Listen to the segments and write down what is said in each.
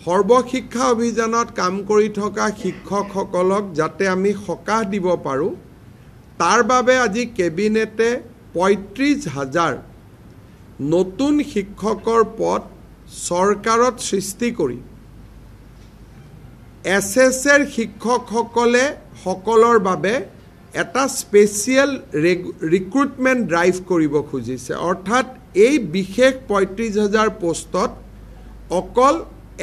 সৰ্বশিক্ষা অভিযানত কাম কৰি থকা শিক্ষকসকলক যাতে আমি সকাহ দিব পাৰোঁ তাৰ বাবে আজি কেবিনেটে ৩৫,০০০ নতুন শিক্ষকৰ পদ চৰকাৰত সৃষ্টি কৰি এছএছৰ শিক্ষকসকলে সকলৰ বাবে এটা স্পেচিয়েল ৰিক্ৰুটমেণ্ট ড্ৰাইভ কৰিব খুজিছে অৰ্থাৎ এই বিশেষ ৩৫,০০০ পোষ্টত অকল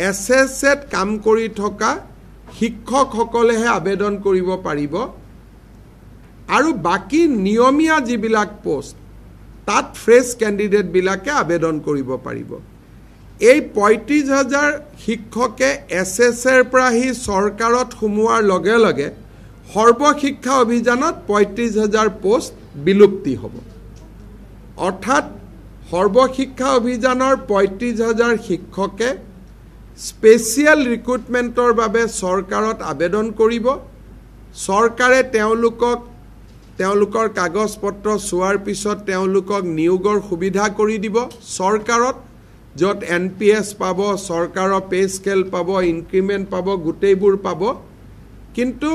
এছএছত কাম কৰি থকা শিক্ষকসকলেহে আবেদন কৰিব পাৰিব আৰু বাকি নিয়মীয়া যিবিলাক পোষ্ট তাত ফ্ৰেছ কেণ্ডিডেটবিলাকে আবেদন কৰিব পাৰিব এই ৩৫,০০০ শিক্ষকে এছএছৰ পৰা আহি চৰকাৰত সোমোৱাৰ লগে লগে সৰ্বশিক্ষা অভিযানত ৩৫,০০০ পোষ্ট বিলুপ্তি হ'ব অৰ্থাৎ সৰ্বশিক্ষা অভিযানৰ ৩৫,০০০ শিক্ষকে স্পেচিয়েল ৰিক্ৰুটমেণ্টৰ বাবে চৰকাৰত আবেদন কৰিব চৰকাৰে তেওঁলোকৰ কাগজ পত্ৰ চোৱাৰ পিছত তেওঁলোকক নিয়োগৰ সুবিধা কৰি দিব চৰকাৰত য'ত NPS পাব চৰকাৰৰ পে স্কেল পাব ইনক্ৰিমেণ্ট পাব গোটেইবোৰ পাব কিন্তু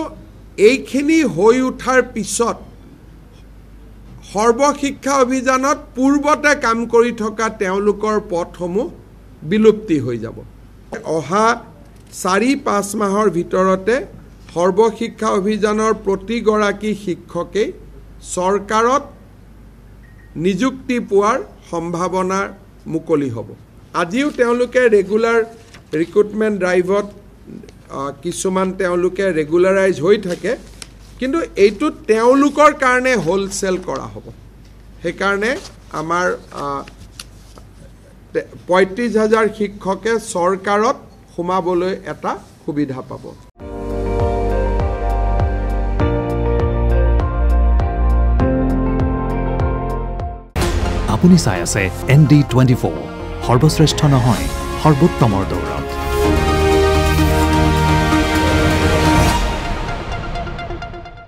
এইখিনি হৈ উঠাৰ পিছত সৰ্বশিক্ষা অভিযানত পূৰ্বতে কাম কৰি থকা তেওঁলোকৰ পদসমূহ বিলুপ্তি হৈ যাব অহা ৪-৫ মাহৰ ভিতৰতে সৰ্বশিক্ষা অভিযানৰ প্ৰতিগৰাকী শিক্ষকে চৰকাৰত নিযুক্তি পোৱাৰ সম্ভাৱনা মুকলি হ'ব আজিও তেওঁলোকে ৰেগুলাৰ ৰিক্ৰুটমেণ্ট ড্ৰাইভত কিছুমান তেওঁলোকে ৰেগুলাৰাইজ হৈ থাকে কিন্তু এইটো তেওঁলোকৰ কাৰণে হোলসেল কৰা হ'ব সেইকাৰণে আমাৰ ৩৫,০০০ শিক্ষকে চৰকাৰত সোমাবলৈ এটা সুবিধা পাব আপুনি চাই আছে ND24 সৰ্বশ্ৰেষ্ঠ নহয় সৰ্বোত্তমৰ দৌৰ